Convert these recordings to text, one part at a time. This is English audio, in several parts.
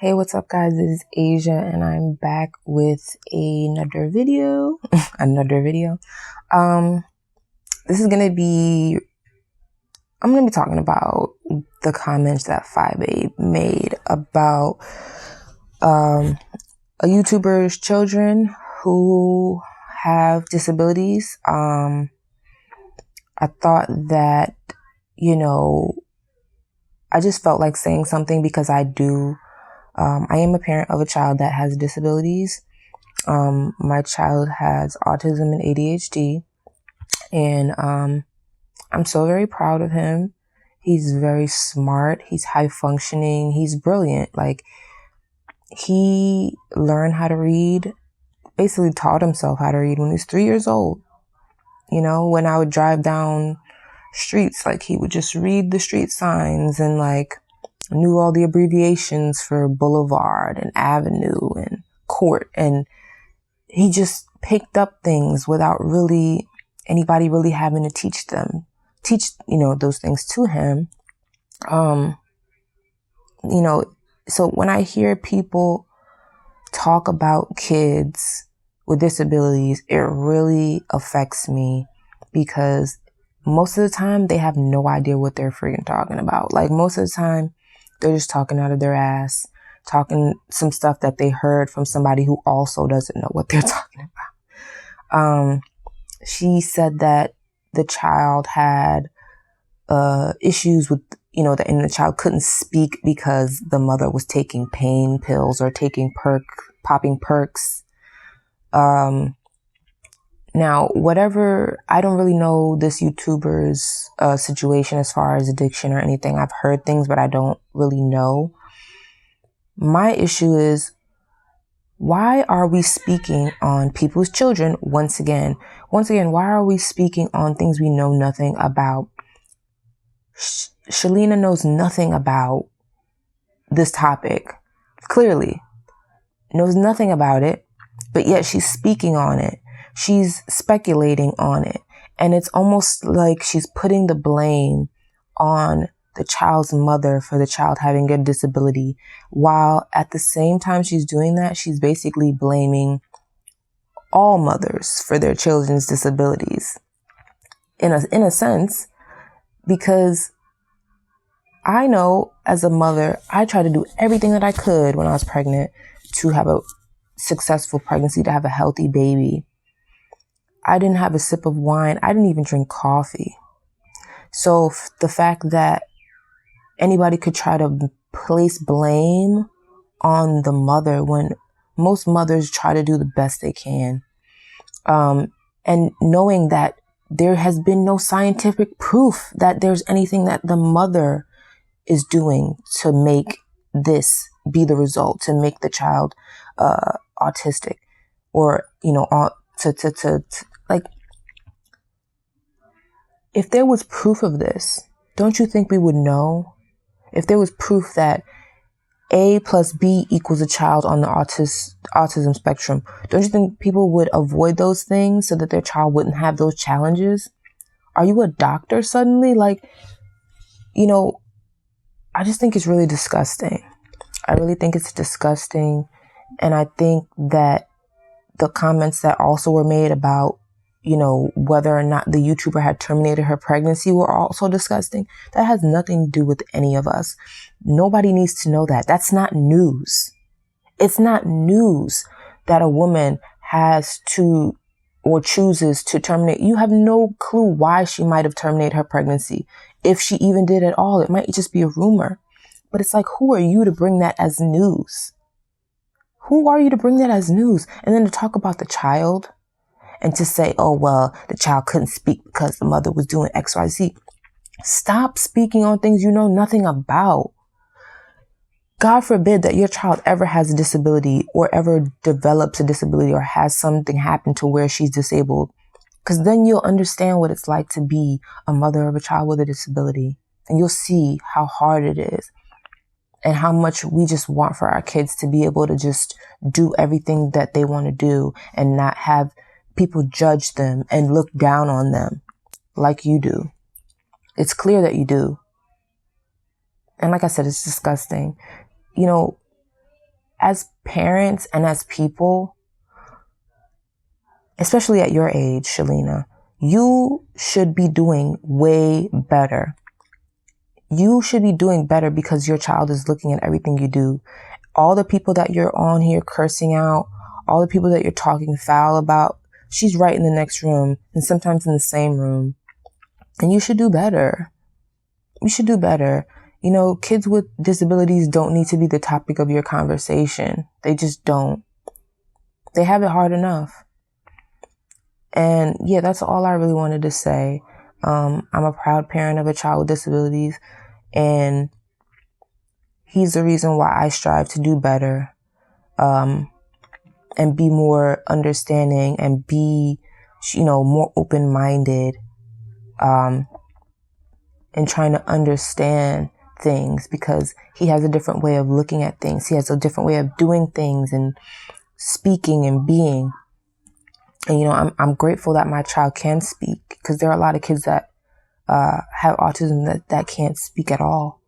Hey, what's up, guys? This is Asia, and I'm back with another video. Um, this is gonna be. I'm gonna be talking about the comments that 5A made about a YouTuber's children who have disabilities. I thought that, I just felt like saying something because I do. I am a parent of a child that has disabilities. My child has autism and ADHD, and I'm so very proud of him. He's very smart. He's high functioning. He's brilliant. Like, he learned how to read, basically taught himself how to read when he was 3 years old. When I would drive down streets, like, he would just read the street signs and knew all the abbreviations for boulevard and avenue and court, and he just picked up things without really anybody really having to teach those things to him. So when I hear people talk about kids with disabilities, it really affects me because most of the time they have no idea what they're freaking talking about. Like, most of the time they're just talking out of their ass, talking some stuff that they heard from somebody who also doesn't know what they're talking about. She said that the child had issues with, and the child couldn't speak because the mother was taking pain pills or popping perks. Now, I don't really know this YouTuber's situation as far as addiction or anything. I've heard things, but I don't really know. My issue is, why are we speaking on people's children once again? Why are we speaking on things we know nothing about? Shalina knows nothing about this topic. Clearly knows nothing about it, but yet she's speaking on it. She's speculating on it. And it's almost like she's putting the blame on the child's mother for the child having a disability, while at the same time she's doing that, she's basically blaming all mothers for their children's disabilities. In a sense, because I know as a mother, I tried to do everything that I could when I was pregnant to have a successful pregnancy, to have a healthy baby. I didn't have a sip of wine. I didn't even drink coffee. So the fact that anybody could try to place blame on the mother when most mothers try to do the best they can, and knowing that there has been no scientific proof that there's anything that the mother is doing to make this be the result, to make the child autistic, or if there was proof of this, don't you think we would know? If there was proof that A plus B equals a child on the autism spectrum, don't you think people would avoid those things so that their child wouldn't have those challenges? Are you a doctor suddenly? I just think it's really disgusting. I really think it's disgusting. And I think that the comments that also were made about, whether or not the YouTuber had terminated her pregnancy were also disgusting. That has nothing to do with any of us. Nobody needs to know that. That's not news. It's not news that a woman has to or chooses to terminate. You have no clue why she might have terminated her pregnancy. If she even did at all, it might just be a rumor. But it's like, who are you to bring that as news? Who are you to bring that as news? And then to talk about the child and to say, oh, well, the child couldn't speak because the mother was doing X, Y, Z. Stop speaking on things you know nothing about. God forbid that your child ever has a disability or ever develops a disability or has something happen to where she's disabled, because then you'll understand what it's like to be a mother of a child with a disability, and you'll see how hard it is and how much we just want for our kids to be able to just do everything that they want to do and not have people judge them and look down on them like you do. It's clear that you do. And like I said, it's disgusting. as parents and as people, especially at your age, Shalina, you should be doing way better. You should be doing better because your child is looking at everything you do. All the people that you're on here cursing out, all the people that you're talking foul about, she's right in the next room and sometimes in the same room. And you should do better. You should do better. You know, kids with disabilities don't need to be the topic of your conversation. They just don't. They have it hard enough. And yeah, that's all I really wanted to say. I'm a proud parent of a child with disabilities, and he's the reason why I strive to do better, and be more understanding and be, more open-minded, and trying to understand things, because he has a different way of looking at things. He has a different way of doing things and speaking and being. And, I'm grateful that my child can speak, because there are a lot of kids that have autism that can't speak at all.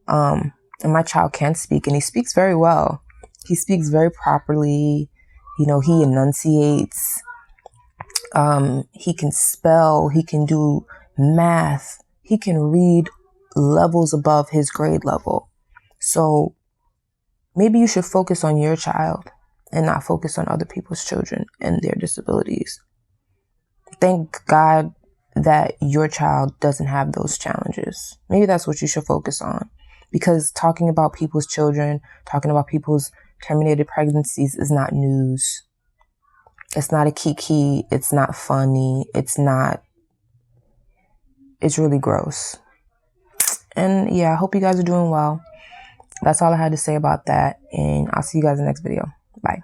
And my child can speak, and he speaks very well. He speaks very properly. He enunciates. He can spell. He can do math. He can read levels above his grade level. So maybe you should focus on your child and not focus on other people's children and their disabilities. Thank God that your child doesn't have those challenges. Maybe that's what you should focus on, because talking about people's children, talking about people's terminated pregnancies is not news. It's not a kiki. It's not funny. It's really gross. And yeah, I hope you guys are doing well. That's all I had to say about that. And I'll see you guys in the next video. Bye.